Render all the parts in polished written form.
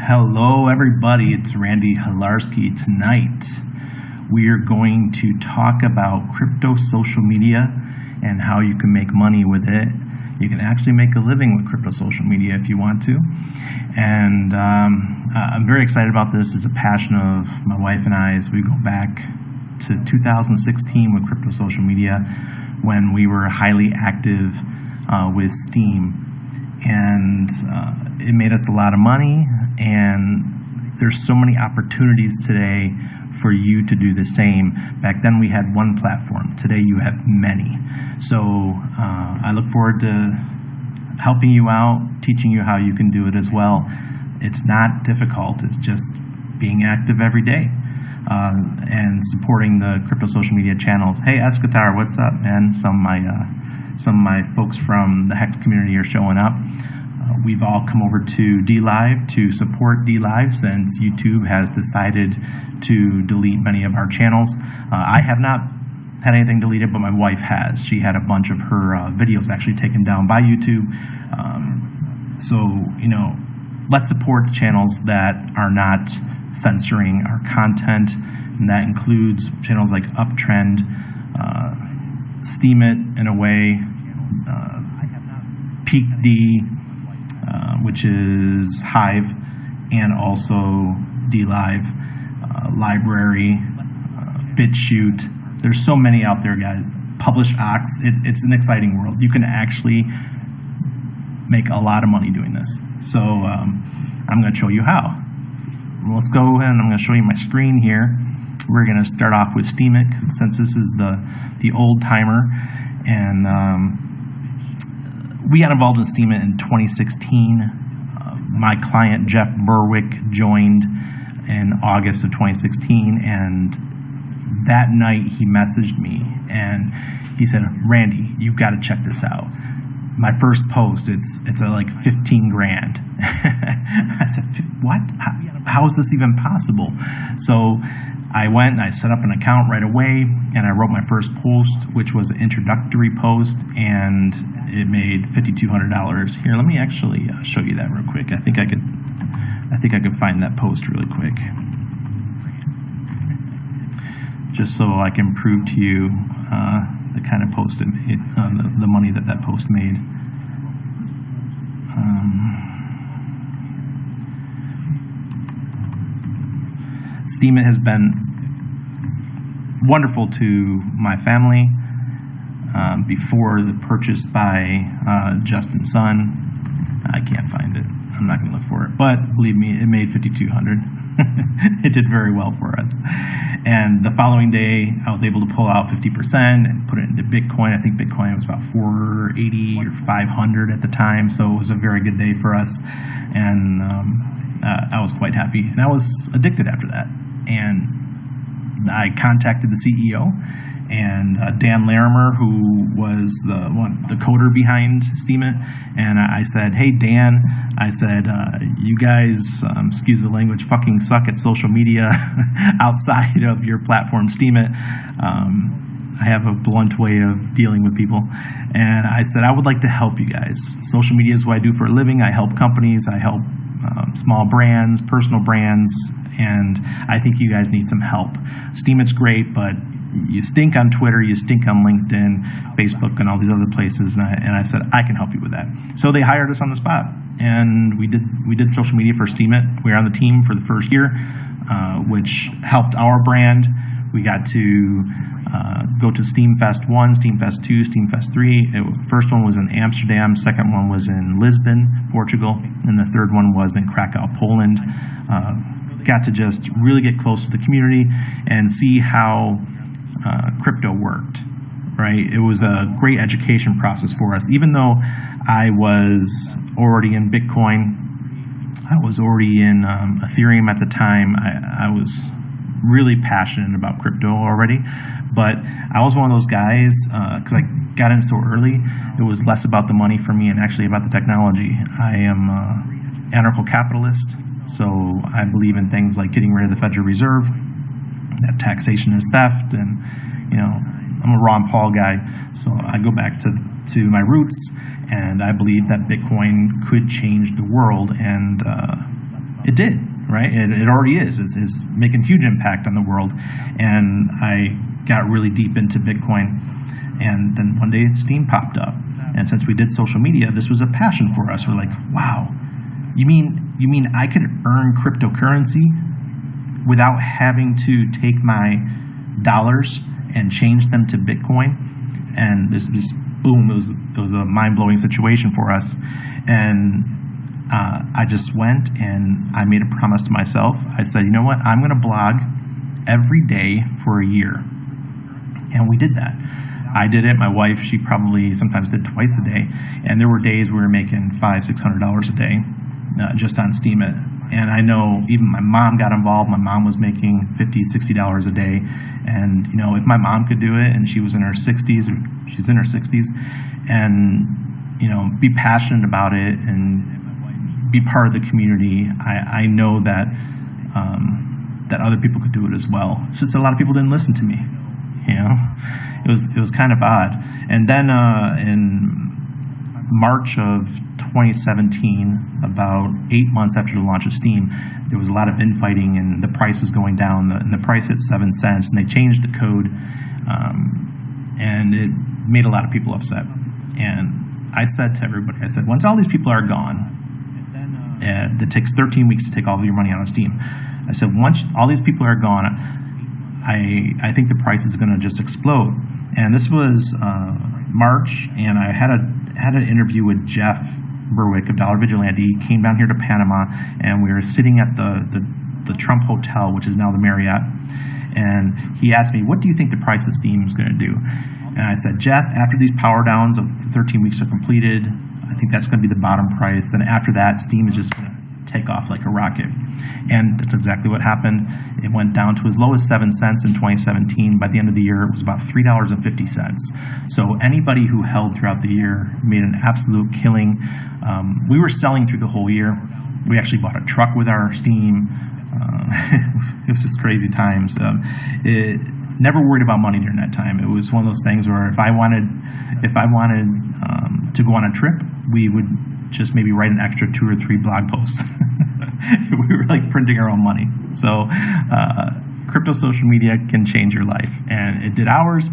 Hello everybody, it's Randy Hilarski. Tonight we are going to talk about crypto social media and how you can make money with it. You can actually make a living with crypto social media if you want to. And I'm very excited about this. It's a passion of my wife and I's. We go back to 2016 with crypto social media when we were highly active with Steem. And it made us a lot of money, and there's so many opportunities today for you to do the same. Back then we had one platform. Today you have many. So I look forward to helping you out, teaching you how you can do it as well. It's not difficult. It's just being active every day and supporting the crypto social media channels. Hey, Escatar, what's up, man? Some of my folks from the Hex community are showing up. We've all come over to DLive to support DLive since YouTube has decided to delete many of our channels. I have not had anything deleted, but my wife has. She had a bunch of her videos actually taken down by YouTube. So, let's support the channels that are not censoring our content, and that includes channels like Uptrend, Steemit in a way, Btt, which is Hive, and also DLive, Library, BitChute. There's so many out there, guys. Publish Ox. It's an exciting world. You can actually make a lot of money doing this. So I'm going to show you how. Let's go ahead and I'm going to show you my screen here. We're going to start off with Steemit since this is the old timer, and we got involved in Steemit in 2016. My client Jeff Berwick joined in August of 2016, and that night he messaged me and he said, "Randy, you've got to check this out. My first post, it's like 15 grand." I said, "What? How is this even possible?" So I went and I set up an account right away, and I wrote my first post, which was an introductory post, and it made $5,200. Here, let me actually show you that real quick. I think I could find that post really quick, just so I can prove to you the kind of post it made, the money that post made. Steemit has been wonderful to my family before the purchase by Justin's son. I can't find it. I'm not going to look for it. But believe me, it made $5,200. It did very well for us. And the following day, I was able to pull out 50% and put it into Bitcoin. I think Bitcoin was about 480 or 500 at the time, so it was a very good day for us. And I was quite happy. And I was addicted after that. And I contacted the CEO, and Dan Larimer, who was the coder behind Steemit, and I said, "Hey Dan," I said, "you guys, excuse the language, fucking suck at social media outside of your platform, Steemit." I have a blunt way of dealing with people, and I said, "I would like to help you guys. Social media is what I do for a living. I help companies. I help small brands, personal brands, and I think you guys need some help. Steemit's great, but you stink on Twitter, you stink on LinkedIn, Facebook, and all these other places." And I said, "I can help you with that." So they hired us on the spot, and we did social media for Steemit. We were on the team for the first year, which helped our brand. We got to go to Steamfest 1, Steamfest 2, Steamfest 3. First one was in Amsterdam, second one was in Lisbon, Portugal, and the third one was in Krakow, Poland. Got to just really get close to the community and see how crypto worked, right? It was a great education process for us. Even though I was already in Bitcoin, I was already in Ethereum at the time, I was really passionate about crypto already, but I was one of those guys, because I got in so early, it was less about the money for me and actually about the technology. I am anarcho-capitalist, so I believe in things like getting rid of the Federal Reserve, that taxation is theft, and I'm a Ron Paul guy, so I go back to my roots, and I believe that Bitcoin could change the world, and it did, right? It already is. It's making a huge impact on the world, and I got really deep into Bitcoin, and then one day Steem popped up, and since we did social media, this was a passion for us. We're like, wow, you mean I could earn cryptocurrency without having to take my dollars and change them to Bitcoin? And this just boom, it was a mind-blowing situation for us. And I just went and I made a promise to myself. I said, you know what, I'm going to blog every day for a year. And we did that. I did it. My wife, she probably sometimes did twice a day. And there were days we were making $500-$600 a day just on Steemit. And I know even my mom got involved. My mom was making $50-$60 a day. And, you know, if my mom could do it and she was in her 60s, or she's in her 60s, and, you know, be passionate about it and be part of the community, I know that that other people could do it as well. It's just a lot of people didn't listen to me, you know. It was kind of odd. And then in March of 2017, about 8 months after the launch of Steem, there was a lot of infighting and the price was going down. And the price hit 7 cents, and they changed the code, and it made a lot of people upset. And I said to everybody, I said, once all these people are gone, it takes 13 weeks to take all of your money out of Steem. I said, once all these people are gone, I think the price is going to just explode. And this was March, and I had an interview with Jeff Berwick of Dollar Vigilante. He came down here to Panama, and we were sitting at the Trump Hotel, which is now the Marriott. And he asked me, what do you think the price of Steem is going to do? And I said, Jeff, after these power downs of 13 weeks are completed, I think that's going to be the bottom price. And after that, Steem is just going to take off like a rocket. And that's exactly what happened. It went down to as low as 7 cents in 2017. By the end of the year, it was about $3.50. So anybody who held throughout the year made an absolute killing. We were selling through the whole year. We actually bought a truck with our Steem. It was just crazy times. Never worried about money during that time. It was one of those things where if I wanted to go on a trip, we would just maybe write an extra 2 or 3 blog posts. We were like printing our own money. So crypto social media can change your life, and it did ours,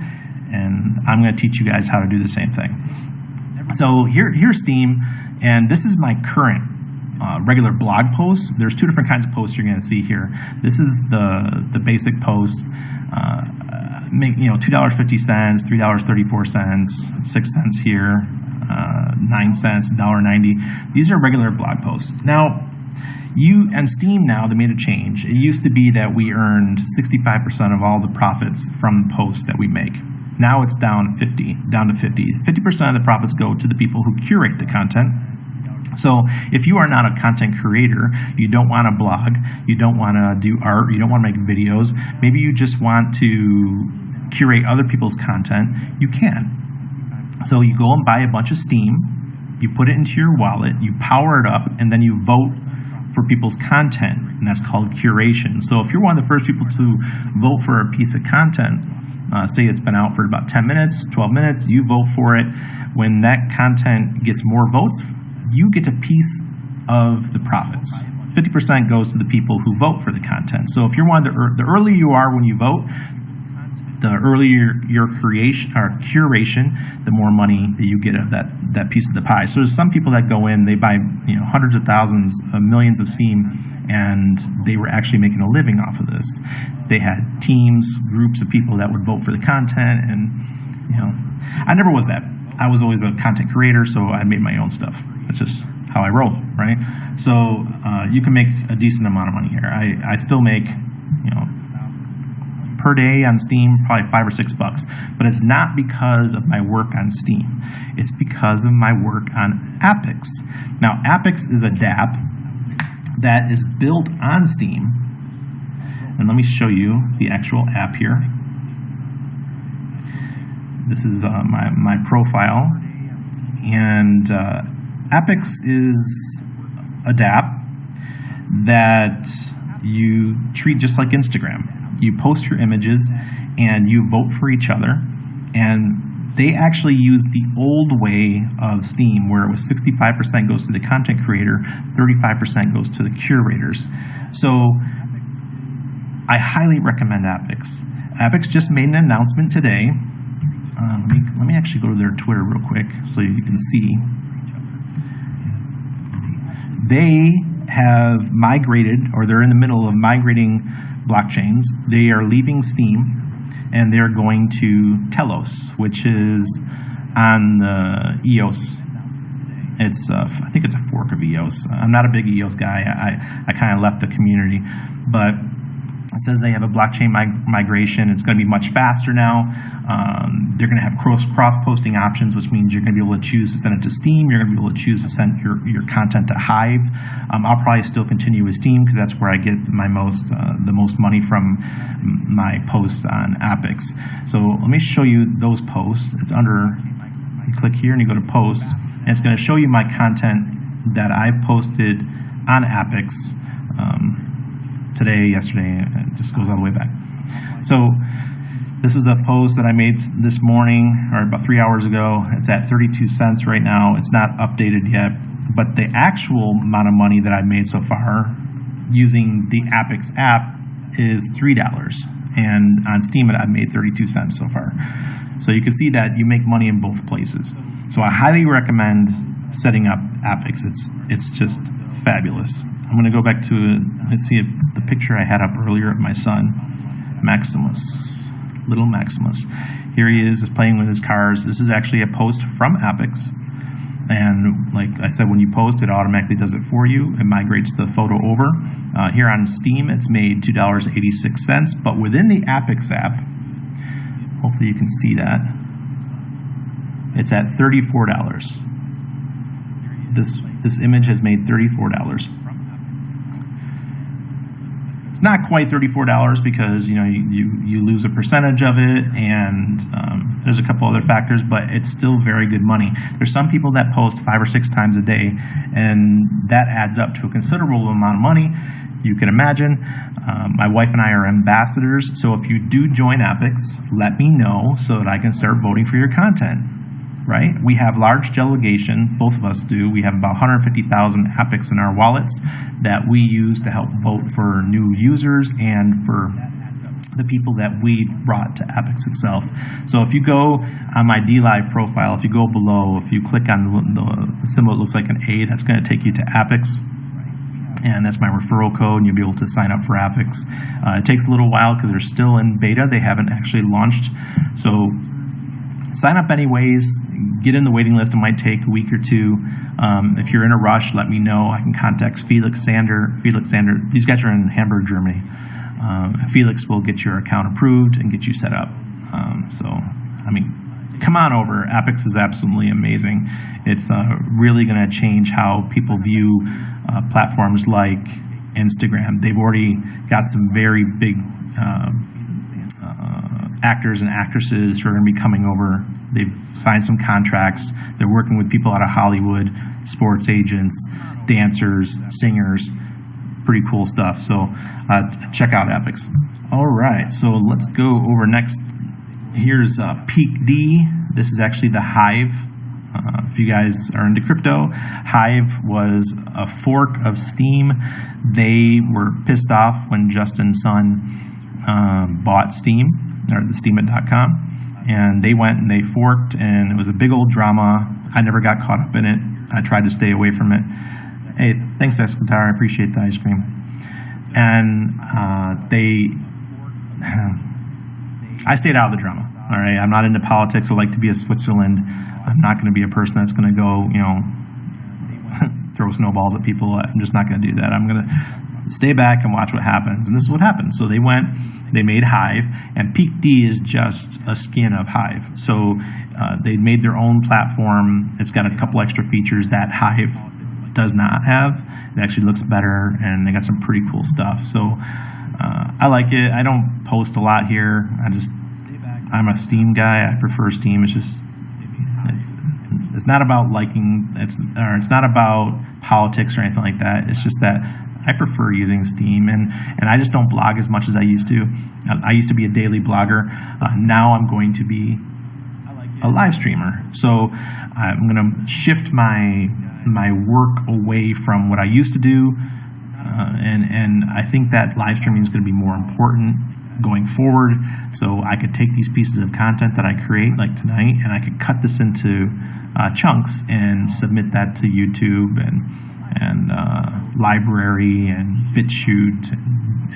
and I'm going to teach you guys how to do the same thing. So here's Steem, and this is my current regular blog posts. There's 2 different kinds of posts you're going to see here. This is the basic posts. Make $2.50, $3.34, 6 cents here, 9 cents, $1.90. These are regular blog posts. Now, and Steem now, they made a change. It used to be that we earned 65% of all the profits from posts that we make. Now it's down to 50. 50% of the profits go to the people who curate the content. So if you are not a content creator, you don't want to blog, you don't want to do art, you don't want to make videos, maybe you just want to curate other people's content, you can. So you go and buy a bunch of Steem, you put it into your wallet, you power it up, and then you vote for people's content, and that's called curation. So if you're one of the first people to vote for a piece of content, say it's been out for about 10 minutes, 12 minutes, you vote for it. When that content gets more votes, you get a piece of the profits. 50% goes to the people who vote for the content. So if you're one of the earlier you are when you vote, the earlier your creation or curation, the more money that you get of that piece of the pie. So there's some people that go in, they buy hundreds of thousands, millions of Steem, and they were actually making a living off of this. They had teams, groups of people that would vote for the content, and I never was that. I was always a content creator, so I made my own stuff. That's just how I roll, right? So you can make a decent amount of money here. I still make, per day on Steem, probably $5 or $6, but it's not because of my work on Steem. It's because of my work on Apix. Now, Apix is a dApp that is built on Steem, and let me show you the actual app here. This is my profile, and Apix is a dApp that you treat just like Instagram. You post your images and you vote for each other, And they actually use the old way of Steam, where it was 65% goes to the content creator, 35% goes to the curators. So I highly recommend Apix. Apix just made an announcement today. Let me actually go to their Twitter real quick so you can see. They have migrated, or they're in the middle of migrating blockchains. They are leaving Steem, and they're going to Telos, which is on the EOS. It's I think it's a fork of EOS. I'm not a big EOS guy. I kind of left the community, but it says they have a blockchain migration. It's going to be much faster now. They're going to have cross-posting options, which means you're going to be able to choose to send it to Steam. You're going to be able to choose to send your content to Hive. I'll probably still continue with Steam because that's where I get the most money from my posts on Apix. So let me show you those posts. It's under, you click here and you go to posts, and it's going to show you my content that I've posted on Apix. Today, yesterday, it just goes all the way back. So this is a post that I made this morning, or about 3 hours ago. It's at 32 cents right now. It's not updated yet, but the actual amount of money that I've made so far using the Apix app is $3. And on Steemit, I've made 32 cents so far. So you can see that you make money in both places. So I highly recommend setting up Apix. It's just fabulous. I'm going to go back to, let's see the picture I had up earlier of my son, Maximus, little Maximus. Here he is playing with his cars. This is actually a post from Apix. And like I said, when you post, it automatically does it for you. It migrates the photo over. Here on Steam, it's made $2.86. But within the Apix app, hopefully you can see that, it's at $34. This image has made $34. It's not quite $34 because you lose a percentage of it, and there's a couple other factors, but it's still very good money. There's some people that post 5 or 6 times a day, and that adds up to a considerable amount of money. You can imagine. My wife and I are ambassadors, so if you do join Apix, let me know so that I can start voting for your content. Right? We have large delegation, both of us do. We have about 150,000 Apix in our wallets that we use to help vote for new users and for the people that we've brought to Apix itself. So if you go on my DLive profile, if you go below, if you click on the symbol that looks like an A, that's going to take you to Apix. And that's my referral code, and you'll be able to sign up for Apix. It takes a little while because they're still in beta. They haven't actually launched. So sign up anyways, get in the waiting list. It might take a week or two. If you're in a rush, let me know. I can contact Felix Sander. These guys are in Hamburg, Germany. Felix will get your account approved and get you set up. Come on over. Apix is absolutely amazing. It's really going to change how people view platforms like Instagram. They've already got some very big actors and actresses who are going to be coming over. They've signed some contracts. They're working with people out of Hollywood, sports agents, dancers, singers. Pretty cool stuff. So check out Apix. All right, so let's go over next. Here's Peak D. This is actually the Hive. If you guys are into crypto, Hive was a fork of Steem. They were pissed off when Justin Sun bought Steem, or the Steemit.com, and they went and they forked, and it was a big old drama. I never got caught up in it. I tried to stay away from it. Hey, thanks, Escatar. I appreciate the ice cream. And I stayed out of the drama. All right, I'm not into politics. I like to be a Switzerland. I'm not going to be a person that's going to go, throw snowballs at people. I'm just not going to do that. I'm going to stay back and watch what happens. And this is what happened. So they made Hive, and Peak D is just a skin of Hive. So they made their own platform. It's got a couple extra features that Hive does not have. It actually looks better, and they got some pretty cool stuff. So I like it. I don't post a lot here. I'm a Steem guy. I prefer Steem. It's not about liking. It's not about politics or anything like that. It's just that I prefer using Steem, and I just don't blog as much as I used to. I used to be a daily blogger. Now I'm going to be a live streamer. So I'm going to shift my work away from what I used to do, and I think that live streaming is going to be more important going forward. So I could take these pieces of content that I create, like tonight, and I could cut this into chunks and submit that to YouTube and Library and BitChute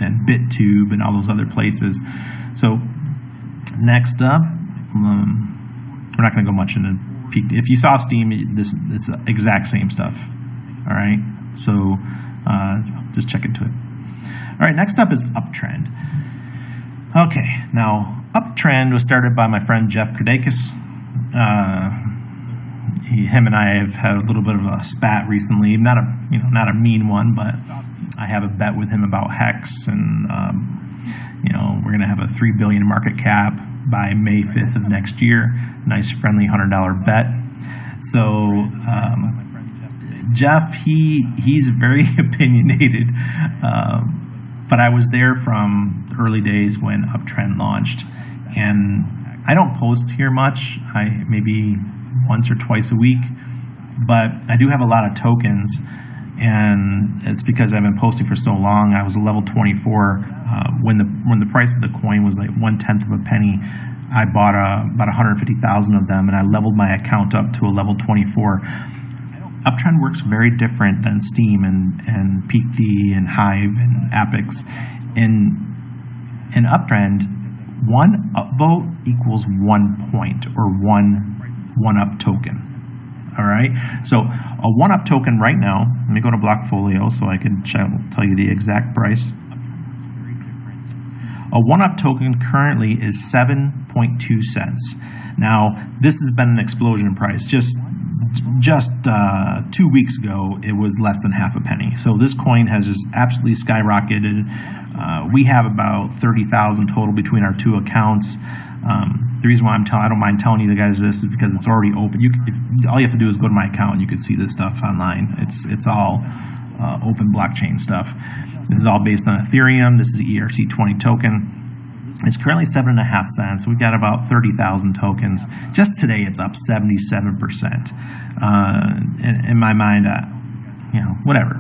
and BitTube and all those other places. So next up, we're not going to go much into peak. If you saw Steem, it's the exact same stuff. All right, so just check into it. All right, next up is Uptrend. Okay, now Uptrend was started by my friend Jeff Kardakis. Him and I have had a little bit of a spat recently. Not a mean one, but I have a bet with him about Hex, and we're gonna have a $3 billion market cap by May 5th of next year. Nice friendly $100 bet. So Jeff, he's very opinionated. But I was there from the early days when Uptrend launched, and I don't post here much. I maybe once or twice a week, but I do have a lot of tokens, and it's because I've been posting for so long. I was a level 24 when the price of the coin was like 1/10 of a penny. I bought about 150,000 of them, and I leveled my account up to a level 24. Uptrend works very different than Steem and PeakD and Hive and Apex. In Uptrend, one upvote equals 1 point or one up token. All right. So a 1-up token right now. Let me go to Blockfolio so I can tell you the exact price. A 1-up token currently is 7.2 cents. Now this has been an explosion in price. Just 2 weeks ago, it was less than half a penny. So this coin has just absolutely skyrocketed. We have about 30,000 total between our two accounts. The reason why I don't mind telling you the guys this is because it's already open. All you have to do is go to my account, and you can see this stuff online. It's all open blockchain stuff. This is all based on Ethereum. This is the ERC20 token. It's currently 7.5 cents. We've got about 30,000 tokens. Just today, it's up 77%. In my mind, whatever.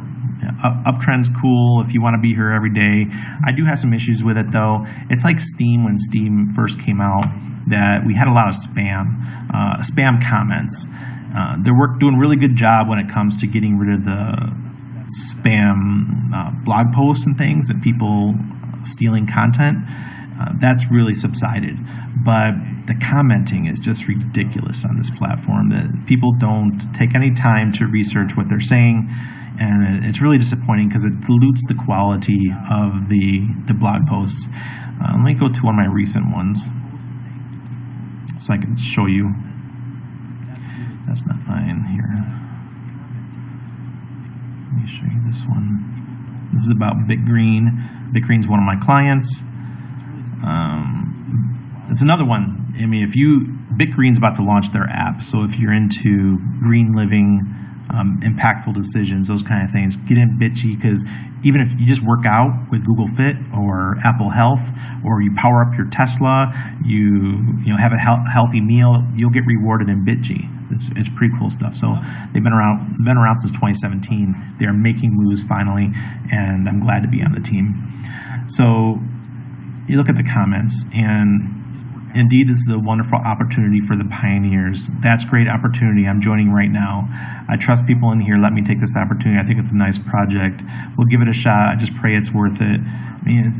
Uptrend's cool if you want to be here every day. I do have some issues with it, though. It's like Steem when Steem first came out, that we had a lot of spam comments. They're doing a really good job when it comes to getting rid of the spam blog posts and things and people stealing content. That's really subsided, but the commenting is just ridiculous on this platform. That people don't take any time to research what they're saying, and it's really disappointing because it dilutes the quality of the blog posts. Let me go to one of my recent ones so I can show you. That's not mine here. Let me show you this one. This is about BitGreen. BitGreen's one of my clients. It's another one. I mean, BitGreen's about to launch their app, so if you're into green living, impactful decisions, those kind of things, get in Bitchy, because even if you just work out with Google Fit or Apple Health, or you power up your Tesla, you have a healthy meal, you'll get rewarded in Bitchy. It's pretty cool stuff. So they've been around since 2017. They are making moves finally, and I'm glad to be on the team. So you look at the comments, and indeed, this is a wonderful opportunity for the pioneers. That's great opportunity. I'm joining right now. I trust people in here. Let me take this opportunity. I think it's a nice project. We'll give it a shot. I just pray it's worth it. I mean,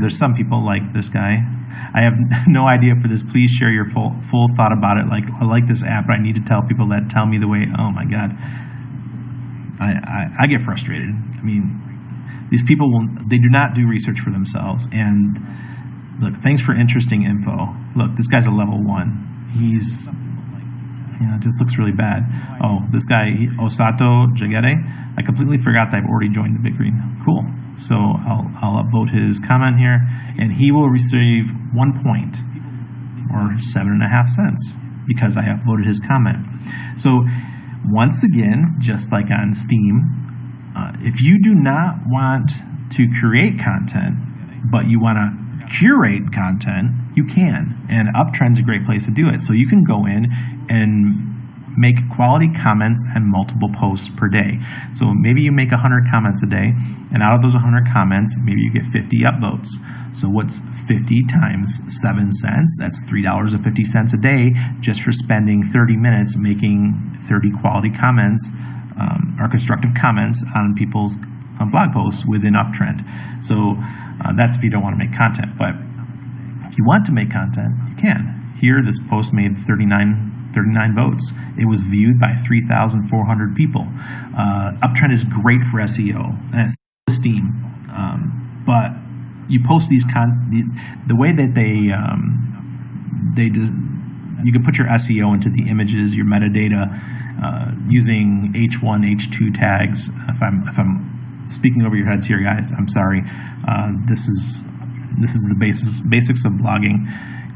there's some people like this guy. I have no idea for this. Please share your full thought about it. Like, I like this app, but I need to tell people that tell me the way. Oh my God. I get frustrated. I mean, these people they do not do research for themselves. And look, thanks for interesting info. Look, this guy's a level 1. He's, it just looks really bad. Oh, this guy, Osato Jagere, I completely forgot that I've already joined the BitGreen. Cool. So I'll upvote his comment here, and he will receive 1 point, or 7.5 cents, because I upvoted his comment. So once again, just like on Steem, if you do not want to create content, but you want to curate content, You can, and Uptrend's a great place to do it. So you can go in and make quality comments and multiple posts per day. So maybe you make 100 comments a day, and out of those 100 comments, maybe you get 50 upvotes. So what's 50 times 7 cents? That's $3.50 a day just for spending 30 minutes making 30 quality comments or constructive comments on people's blog posts within Uptrend. So that's if you don't want to make content. But if you want to make content, you can. Here, this post made 39 votes. It was viewed by 3,400 people. Uptrend is great for SEO, and it's Steam. But you post these the way that you can put your SEO into the images, your metadata, using H1, H2 tags. If I'm speaking over your heads here, guys, I'm sorry. This is the basics of blogging.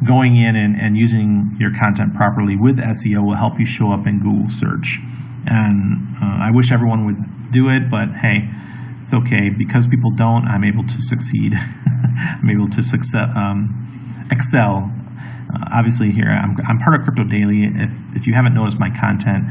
Going in and using your content properly with SEO will help you show up in Google search. And I wish everyone would do it, but hey, it's okay. Because people don't, I'm able to succeed. I'm able to excel. Obviously here, I'm part of Crypto Daily. If you haven't noticed my content,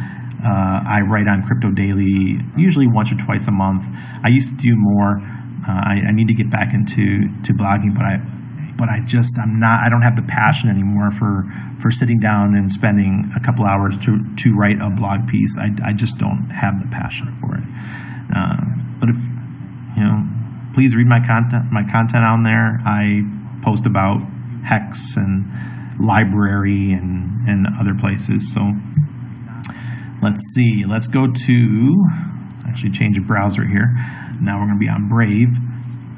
I write on Crypto Daily usually once or twice a month. I used to do more. I need to get back into blogging, but I don't have the passion anymore for sitting down and spending a couple hours to write a blog piece. I just don't have the passion for it. But if please read my content on there. I post about Hex and Library and other places. So let's see. Let's go to actually change the browser here. Now we're going to be on Brave.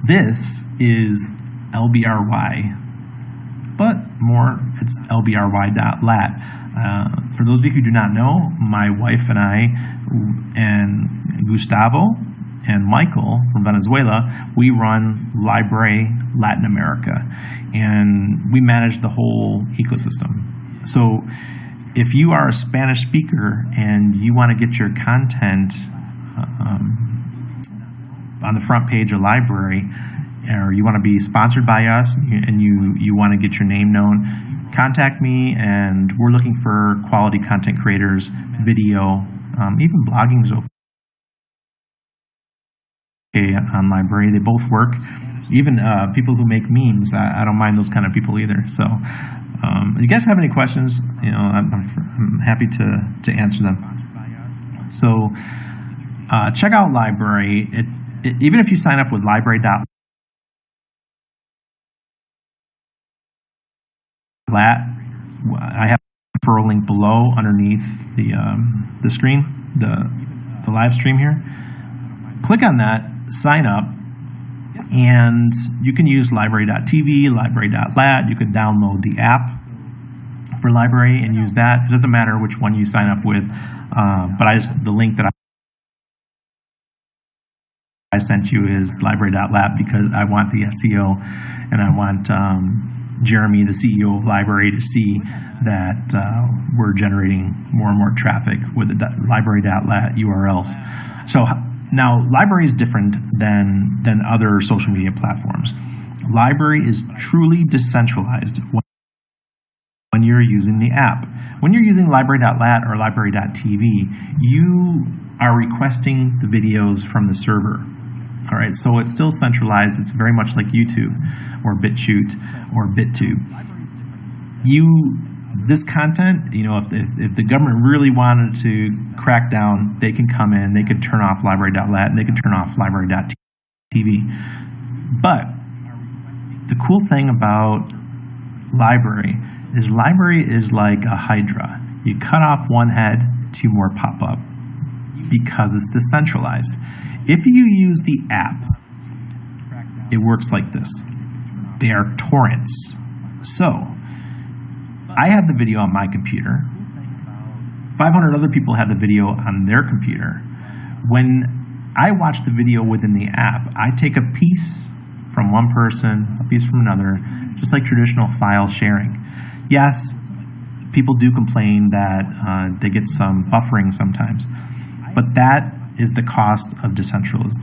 This is LBRY, but it's LBRY.lat. For those of you who do not know, my wife and I and Gustavo and Michael from Venezuela, we run Library Latin America, and we manage the whole ecosystem. So if you are a Spanish speaker and you want to get your content on the front page of Library, or you want to be sponsored by us and you want to get your name known, contact me, and we're looking for quality content creators, video, even blogging is okay on Library. They both work. Even people who make memes, I don't mind those kind of people either. So if you guys have any questions, I'm happy to answer them. So check out Library. Even if you sign up with library.lat, I have a referral link below underneath the screen, the live stream here. Click on that, sign up, and you can use library.tv, library.lat. You can download the app for Library and use that. It doesn't matter which one you sign up with, but the link that I sent you is library.lat because I want the SEO, and I want Jeremy, the CEO of Library, to see that we're generating more and more traffic with the library.lat URLs. So now Library is different than other social media platforms. Library is truly decentralized when you're using the app. When you're using library.lat or library.tv, you are requesting the videos from the server. All right, so it's still centralized. It's very much like YouTube or BitChute or BitTube. This content, if the government really wanted to crack down, they can come in, they could turn off library.lat, and they can turn off library.tv. But the cool thing about Library is like a hydra. You cut off one head, two more pop up because it's decentralized. If you use the app, it works like this. They are torrents. So I have the video on my computer. 500 other people have the video on their computer. When I watch the video within the app, I take a piece from one person, a piece from another, just like traditional file sharing. Yes, people do complain that they get some buffering sometimes, but that is the cost of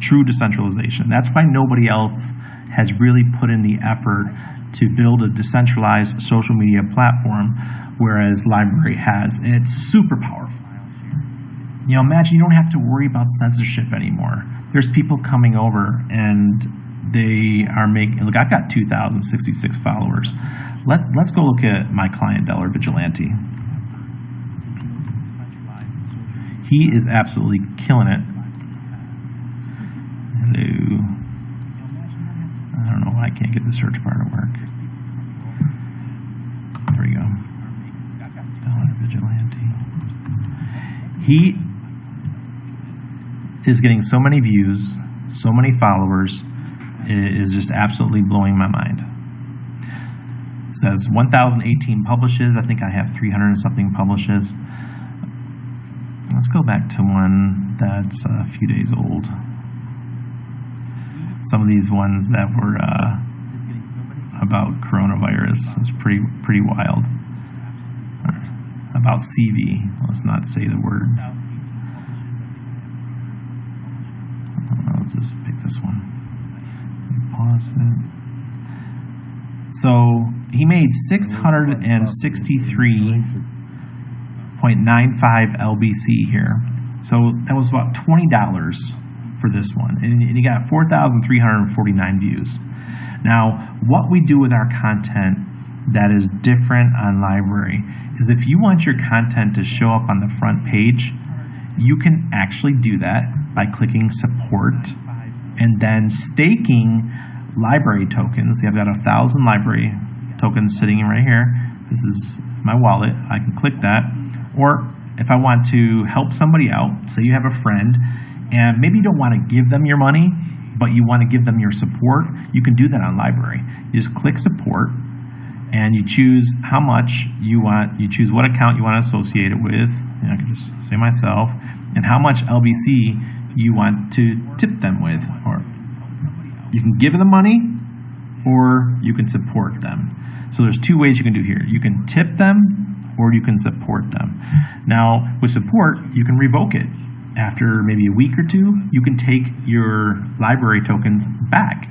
true decentralization. That's why nobody else has really put in the effort to build a decentralized social media platform, whereas LBRY has. It's super powerful. You know, imagine you don't have to worry about censorship anymore. There's people coming over and they are making, look, I've got 2,066 followers. Let's go look at my client, Dollar Vigilante. He is absolutely killing it. Hello. I don't know why I can't get the search bar to work. There we go. Dollar Vigilante. He is getting so many views, so many followers. It is just absolutely blowing my mind. It says 1,018 publishes. I think I have 300 and something publishes. Let's go back to one that's a few days old. Some of these ones that were about coronavirus was pretty wild. About CV. Let's not say the word. I'll just pick this one. Pause it. So he made 663.95 LBC here. So that was about $20 for this one. And he got 4,349 views. Now, what we do with our content that is different on LBRY is if you want your content to show up on the front page, you can actually do that by clicking support and then staking LBRY tokens. I've got 1,000 LBRY tokens sitting right here. This is my wallet. I can click that. Or if I want to help somebody out, say you have a friend and maybe you don't want to give them your money, but you want to give them your support, you can do that on LBRY. You just click support and you choose how much you want. You choose what account you want to associate it with. I can just say myself, and how much LBC you want to tip them with. Or you can give them money or you can support them. So there's two ways you can do here. You can tip them or you can support them. Now, with support, you can revoke it. After maybe a week or two, you can take your LBRY tokens back.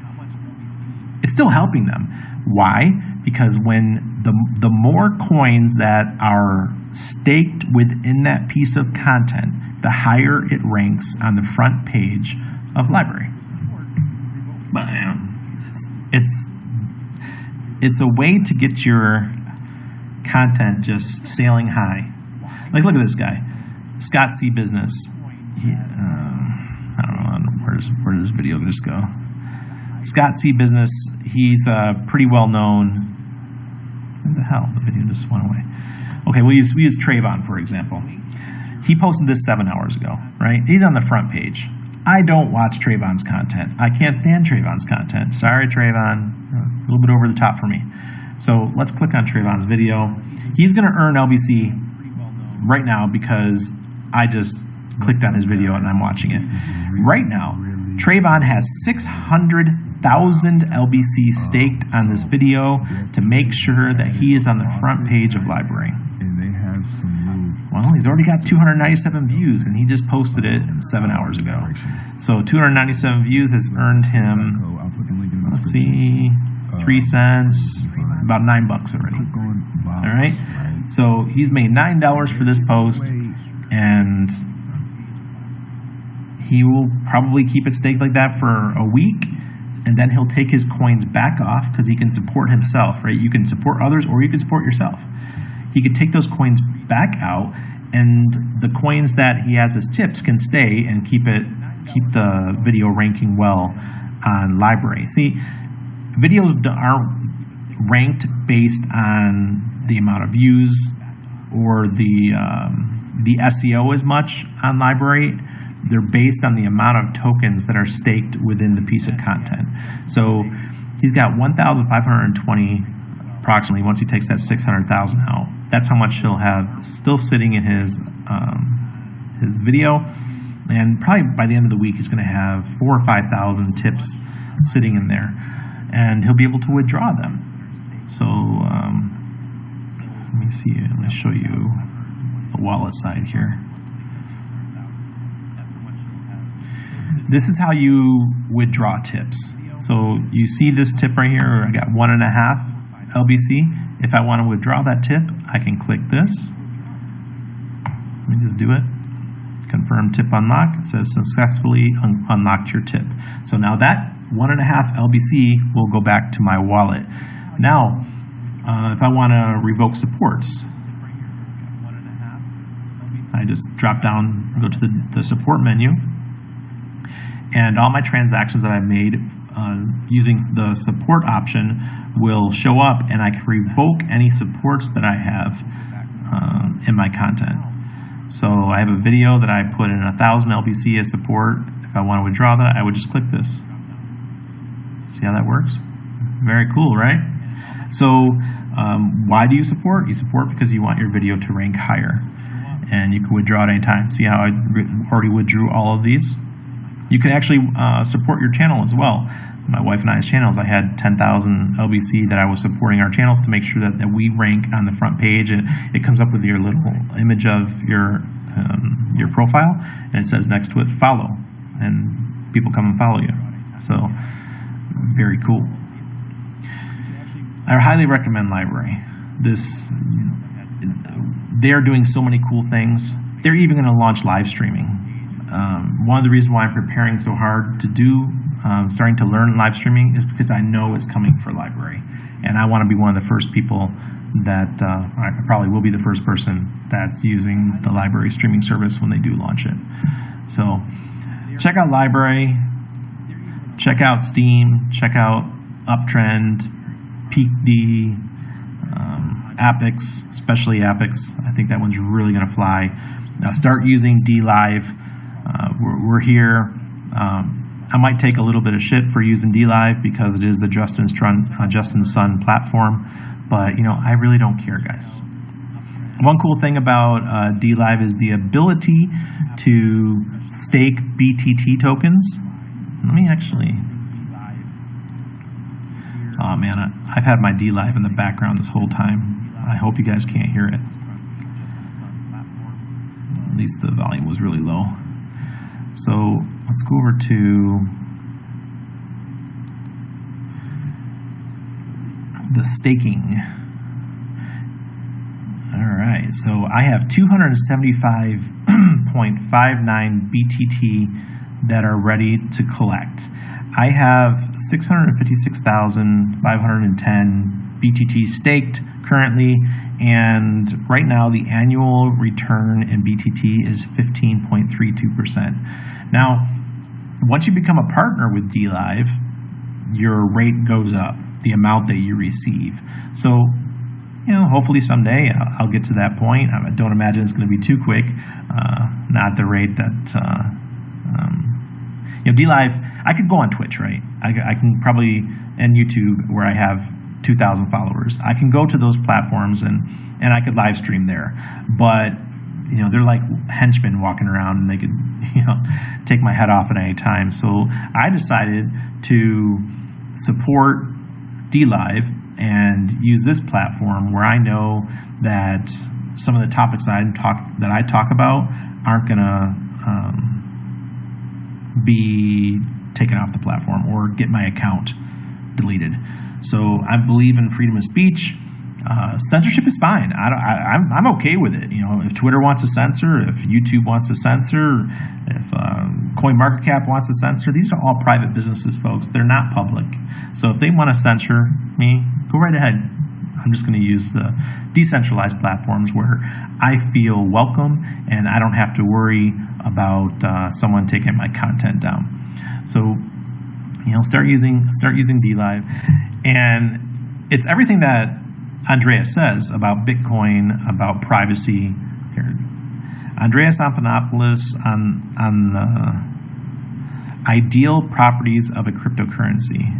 It's still helping them. Why? Because when the more coins that are staked within that piece of content, the higher it ranks on the front page of LBRY. But it's a way to get your content just sailing high. Like, look at this guy, Scott C. Business. I don't know where does this video just go. Scott C. Business. He's pretty well known. What the hell? The video just went away. Okay, we use Trayvon for example. He posted this 7 hours ago, right? He's on the front page. I don't watch Trayvon's content. I can't stand Trayvon's content. Sorry, Trayvon. A little bit over the top for me. So let's click on Trayvon's video. He's going to earn LBC right now because I just clicked on his video and I'm watching it. Right now, Trayvon has 600,000 LBC staked on this video to make sure that he is on the front page of LBRY. Well, he's already got 297 views and he just posted it 7 hours ago. So 297 views has earned him, let's see, 3 cents, about $9 already. All right. So he's made $9 for this post, and he will probably keep it staked like that for a week, and then he'll take his coins back off because he can support himself, right? You can support others or you can support yourself. He could take those coins back out, and the coins that he has as tips can stay and keep the video ranking well on LBRY. See, videos aren't ranked based on the amount of views or the SEO as much on LBRY. They're based on the amount of tokens that are staked within the piece of content. So he's got 1,520 approximately once he takes that 600,000 out. That's how much he'll have still sitting in his video. And probably by the end of the week, he's going to have 4,000 or 5,000 tips sitting in there. And he'll be able to withdraw them. So let me see. Let me show you the wallet side here. This is how you withdraw tips. So you see this tip right here, I got 1.5 LBC. If I want to withdraw that tip, I can click this. Let me just do it. Confirm tip unlock. It says successfully unlocked your tip. So now that 1.5 LBC will go back to my wallet. Now, if I want to revoke supports, I just drop down, go to the support menu, and all my transactions that I've made using the support option will show up, and I can revoke any supports that I have in my content. So I have a video that I put in 1,000 LBC as support. If I want to withdraw that, I would just click this. See how that works? Very cool, right? So why do you support? You support because you want your video to rank higher. And you can withdraw at any time. See how I already withdrew all of these? You can actually support your channel as well. My wife and I's channels, I had 10,000 LBC that I was supporting our channels to make sure that we rank on the front page, and it comes up with your little image of your profile, and it says next to it, follow, and people come and follow you. So, very cool. I highly recommend Library. They're doing so many cool things. They're even going to launch live streaming. One of the reasons why I'm preparing so hard to do, starting to learn live streaming, is because I know it's coming for Library. And I want to be one of the first people that, I probably will be the first person that's using the Library streaming service when they do launch it. So check out Library, check out Steem, check out Uptrend, PeakD, Apex, especially Apex. I think that one's really going to fly. Start using DLive. We're here. I might take a little bit of shit for using DLive because it is a Justin Sun platform, but I really don't care, guys. One cool thing about DLive is the ability to stake Btt tokens. Let me actually. Oh man, I've had my DLive in the background this whole time. I hope you guys can't hear it. At least the volume was really low. So let's go over to the staking. All right, so I have 275.59 BTT that are ready to collect. I have 656,510 BTT staked currently, and right now the annual return in BTT is 15.32%. Now, once you become a partner with DLive, your rate goes up, the amount that you receive. So, hopefully someday I'll get to that point. I don't imagine it's going to be too quick, not the rate that DLive, I could go on Twitch, right? I can probably, and YouTube, where I have 2,000 followers. I can go to those platforms and I could live stream there. But, they're like henchmen walking around, and they could, take my head off at any time. So I decided to support DLive and use this platform where I know that some of the topics that I talk about aren't going to be taken off the platform or get my account deleted. So I believe in freedom of speech. Censorship is fine. I'm okay with it. If Twitter wants to censor, if YouTube wants to censor, if CoinMarketCap wants to censor, these are all private businesses, folks. They're not public. So if they want to censor me, go right ahead. I'm just going to use the decentralized platforms where I feel welcome and I don't have to worry about someone taking my content down. So, start using DLive, and it's everything that Andreas says about Bitcoin, about privacy. Here, Andreas Antonopoulos on the ideal properties of a cryptocurrency,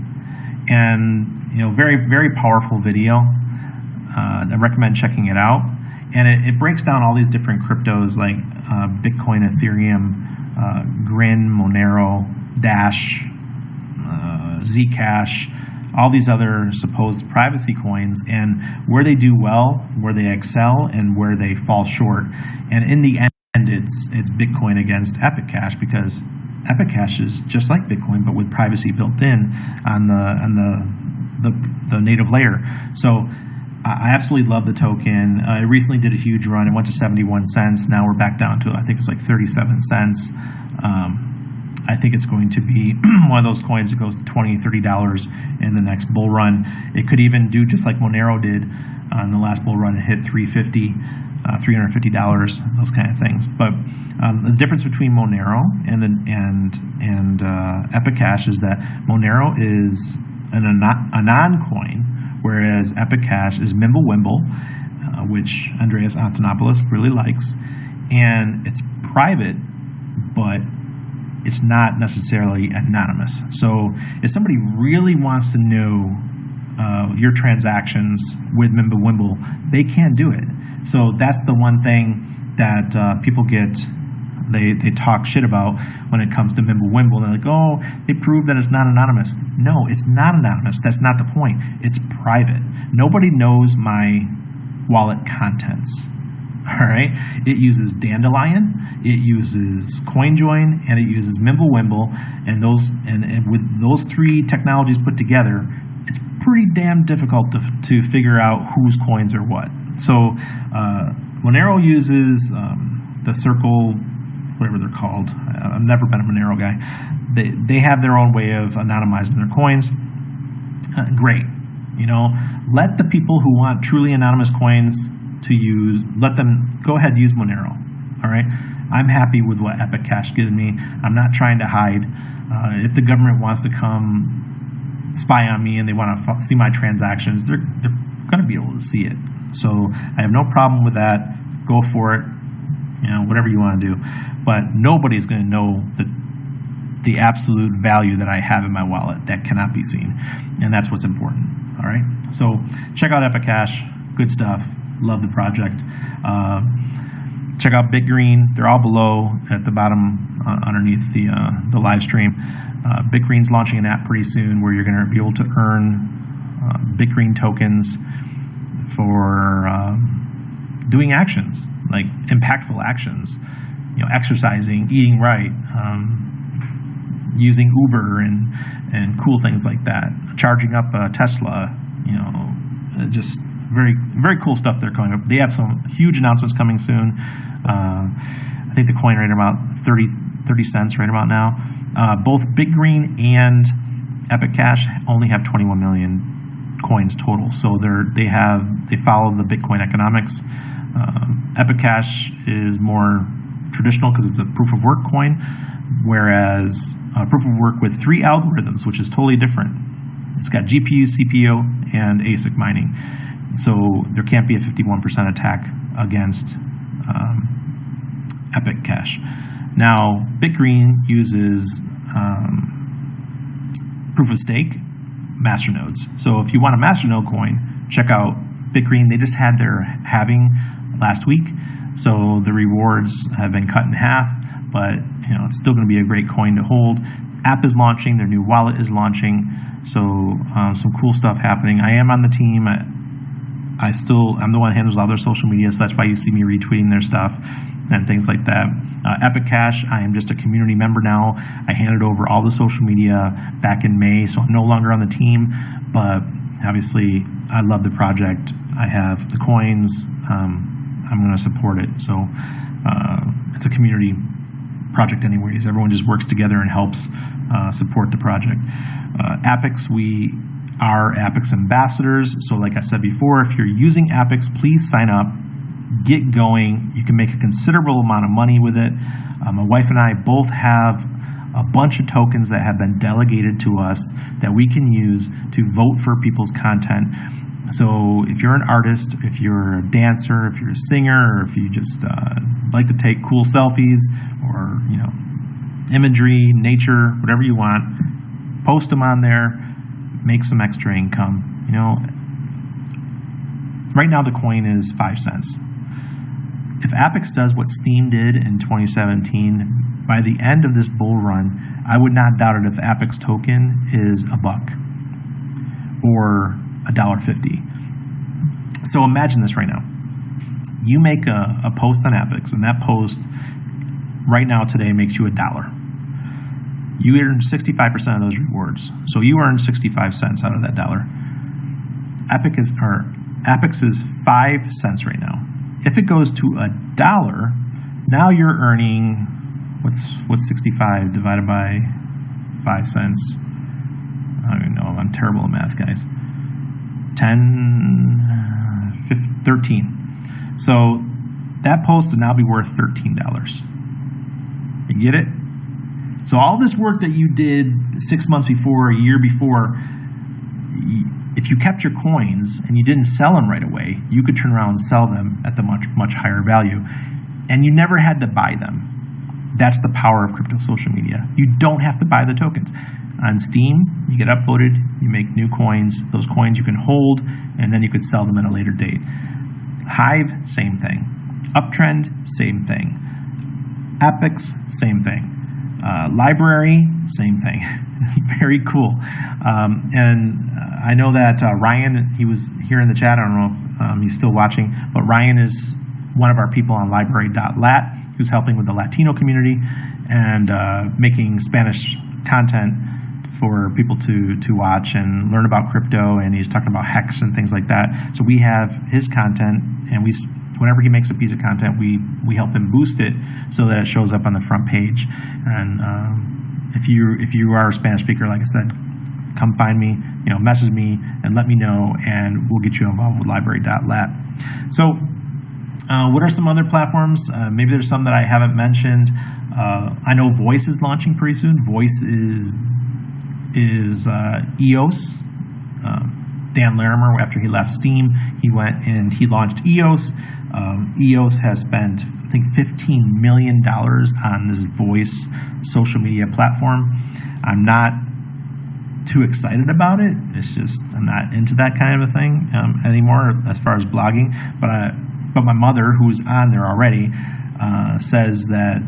and very, very powerful video. I recommend checking it out, and it breaks down all these different cryptos like Bitcoin, Ethereum, Grin, Monero, Dash, Zcash, all these other supposed privacy coins, and where they do well, where they excel, and where they fall short. And in the end, it's Bitcoin against Epic Cash, because Epic Cash is just like Bitcoin, but with privacy built in on the native layer. So I absolutely love the token. It recently did a huge run. It went to 71 cents. Now we're back down to, I think it was like 37 cents. I think it's going to be one of those coins that goes to $20, $30 in the next bull run. It could even do just like Monero did on the last bull run and hit $350, those kind of things. But the difference between Monero and Epic Cash is that Monero is a non-coin, whereas Epic Cash is Mimblewimble, which Andreas Antonopoulos really likes, and it's private, but it's not necessarily anonymous. So if somebody really wants to know your transactions with Mimblewimble, they can do it. So that's the one thing that people they talk shit about when it comes to Mimblewimble. They're like, oh, they prove that it's not anonymous. No, it's not anonymous. That's not the point. It's private. Nobody knows my wallet contents. All right. It uses Dandelion, it uses CoinJoin, and it uses Mimblewimble, and with those three technologies put together, it's pretty damn difficult to figure out whose coins are what. So Monero uses the Circle, whatever they're called. I've never been a Monero guy. They have their own way of anonymizing their coins. Great. Let the people who want truly anonymous coins to use, let them go ahead and use Monero. All right. I'm happy with what Epic Cash gives me. I'm not trying to hide. If the government wants to come spy on me and they want to see my transactions, they're going to be able to see it. So I have no problem with that. Go for it. Whatever you want to do. But nobody's going to know the absolute value that I have in my wallet. That cannot be seen. And that's what's important. All right. So check out Epic Cash. Good stuff. Love the project. Check out BitGreen. They're all below at the bottom underneath the live stream. BitGreen's launching an app pretty soon where you're going to be able to earn BitGreen tokens for doing actions, like impactful actions, exercising, eating right, using Uber and cool things like that, charging up a Tesla, just very, very cool stuff they're coming up. They have some huge announcements coming soon. I think the coin right about 30 cents right about now. Both BitGreen and Epic Cash only have 21 million coins total. So they follow the Bitcoin economics. Epic Cash is more traditional because it's a proof of work coin, whereas proof of work with 3 algorithms, which is totally different. It's got GPU, CPU, and ASIC mining. So there can't be a 51% attack against Epic Cash. Now, BitGreen uses proof of stake masternodes. So if you want a masternode coin, check out BitGreen. They just had their halving last week, so the rewards have been cut in half, but it's still going to be a great coin to hold. App is launching, their new wallet is launching, so some cool stuff happening. I am on the team. I'm the one who handles all their social media, so that's why you see me retweeting their stuff and things like that. Epic Cash, I am just a community member now. I handed over all the social media back in May, so I'm no longer on the team, but obviously I love the project. I have the coins. I'm going to support it. So it's a community project anyways. Everyone just works together and helps support the project. Apex, we are Apex ambassadors. So like I said before, if you're using Apex, please sign up. Get going. You can make a considerable amount of money with it. My wife and I both have a bunch of tokens that have been delegated to us that we can use to vote for people's content. So if you're an artist, if you're a dancer, if you're a singer, or if you just like to take cool selfies or imagery, nature, whatever you want, post them on there, make some extra income. Right now the coin is 5 cents. If Apex does what Steem did in 2017, by the end of this bull run, I would not doubt it if Apex token is $1 or $1.50. So imagine this right now. You make a post on Apex, and that post right now today makes you $1. You earn 65% of those rewards. So you earn 65 cents out of that dollar. Apex is 5 cents right now. If it goes to $1, now you're earning, what's 65 divided by 5 cents? I don't even know. I'm terrible at math, guys. 13. So that post would now be worth $13. You get it? So all this work that you did 6 months before, a year before, if you kept your coins and you didn't sell them right away, you could turn around and sell them at the much higher value. And you never had to buy them. That's the power of crypto social media. You don't have to buy the tokens. On Steam, you get upvoted, you make new coins. Those coins you can hold, and then you could sell them at a later date. Hive, same thing. Uptrend, same thing. Apex, same thing. Library, same thing. Very cool. And I know that Ryan, he was here in the chat. I don't know if he's still watching, but Ryan is one of our people on library.lat who's helping with the Latino community and making Spanish content for people to watch and learn about crypto, and he's talking about hex and things like that. So we have his content, and whenever he makes a piece of content, we help him boost it so that it shows up on the front page. And if you are a Spanish speaker, like I said, come find me, message me and let me know, and we'll get you involved with library.lat. So what are some other platforms? Maybe there's some that I haven't mentioned. I know Voice is launching pretty soon. Voice is EOS. Dan Larimer, after he left Steam, he went and he launched EOS. EOS has spent, I think, $15 million on this Voice social media platform. I'm not too excited about it. It's just, I'm not into that kind of a thing anymore as far as blogging. But my mother, who's on there already, says that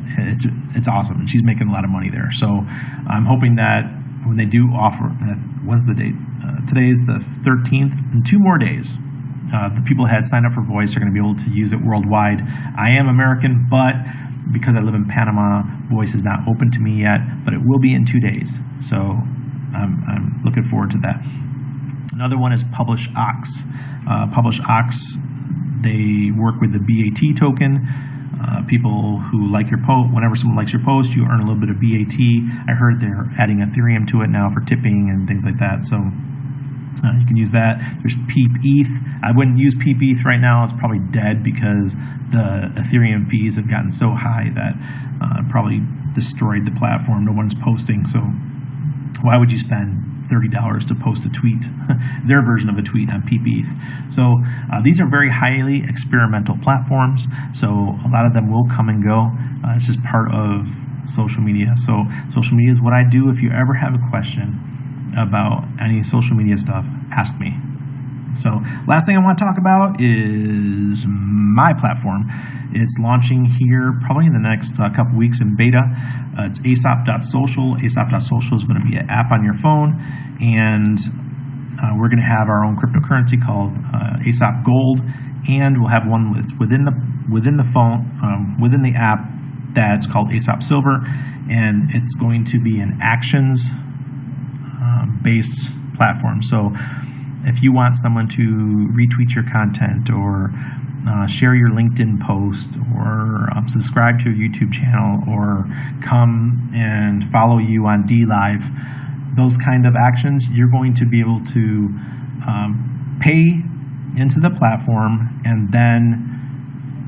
it's awesome, and she's making a lot of money there. So I'm hoping that when they do offer, when's the date? Today is the 13th. In 2 more days, the people that had signed up for Voice are going to be able to use it worldwide. I am American, but because I live in Panama, Voice is not open to me yet, but it will be in 2 days. So I'm looking forward to that. Another one is Publish Ox. Publish Ox, they work with the Btt token. People who like your post, whenever someone likes your post, you earn a little bit of BAT. I heard they're adding Ethereum to it now for tipping and things like that. So you can use that. There's Peep ETH. I wouldn't use Peep ETH right now. It's probably dead because the Ethereum fees have gotten so high that probably destroyed the platform. No one's posting. So why would you spend $30 to post a tweet, their version of a tweet on Peep ETH? So these are very highly experimental platforms. So a lot of them will come and go. It's just part of social media. So social media is what I do. If you ever have a question about any social media stuff, ask me. So last thing I want to talk about is my platform. It's launching here probably in the next couple weeks in beta. It's asop.social. Asop.social is going to be an app on your phone, and we're going to have our own cryptocurrency called ASOP Gold, and we'll have one that's within the phone, within the app, that's called ASOP Silver, and it's going to be an actions based platform. So if you want someone to retweet your content or share your LinkedIn post or subscribe to your YouTube channel or come and follow you on DLive, those kind of actions, you're going to be able to pay into the platform, and then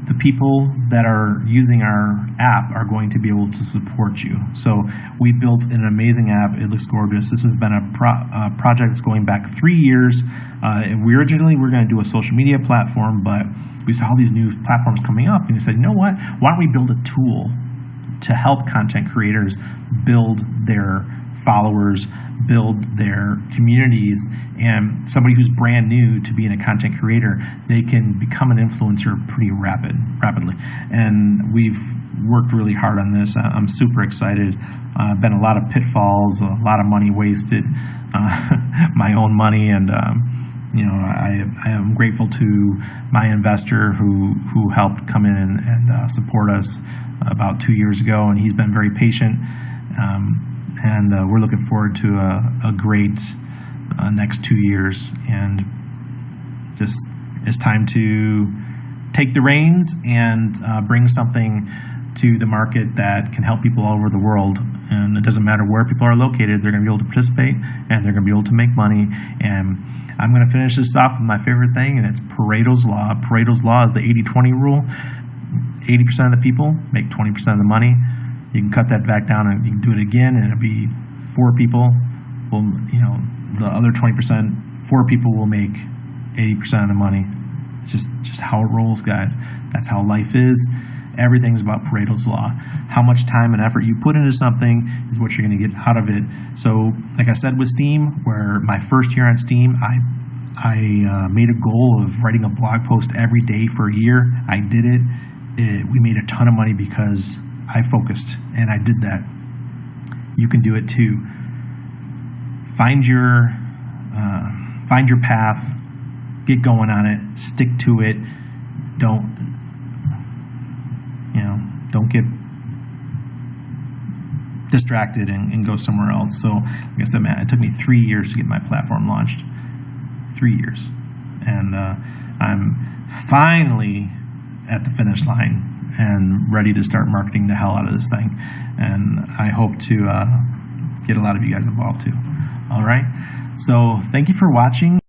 the people that are using our app are going to be able to support you. So we built an amazing app. It looks gorgeous. This has been a project that's going back 3 years. And we originally were going to do a social media platform, but we saw these new platforms coming up, and we said, you know what? Why don't we build a tool to help content creators build their followers, build their communities, and somebody who's brand new to being a content creator, they can become an influencer pretty rapidly. And we've worked really hard on this. I'm super excited. Been a lot of pitfalls, a lot of money wasted, my own money, and I am grateful to my investor who helped come in and support us about 2 years ago, and he's been very patient. and we're looking forward to a great next 2 years. And just it's time to take the reins and bring something to the market that can help people all over the world. And it doesn't matter where people are located, they're going to be able to participate, and they're going to be able to make money. And I'm going to finish this off with my favorite thing, and it's Pareto's Law. Pareto's Law is the 80-20 rule. 80% of the people make 20% of the money. You can cut that back down, and you can do it again, and it'll be 4 people. Well, the other 20%, 4 people will make 80% of the money. It's just how it rolls, guys. That's how life is. Everything's about Pareto's Law. How much time and effort you put into something is what you're going to get out of it. So, like I said with Steem, where my first year on Steem, I made a goal of writing a blog post every day for a year. I did it. We made a ton of money because I focused, and I did that. You can do it too. Find your path. Get going on it. Stick to it. Don't get distracted and go somewhere else. So, like I said, man, it took me 3 years to get my platform launched. 3 years. And I'm finally at the finish line and ready to start marketing the hell out of this thing. And I hope to get a lot of you guys involved too. All right. So thank you for watching.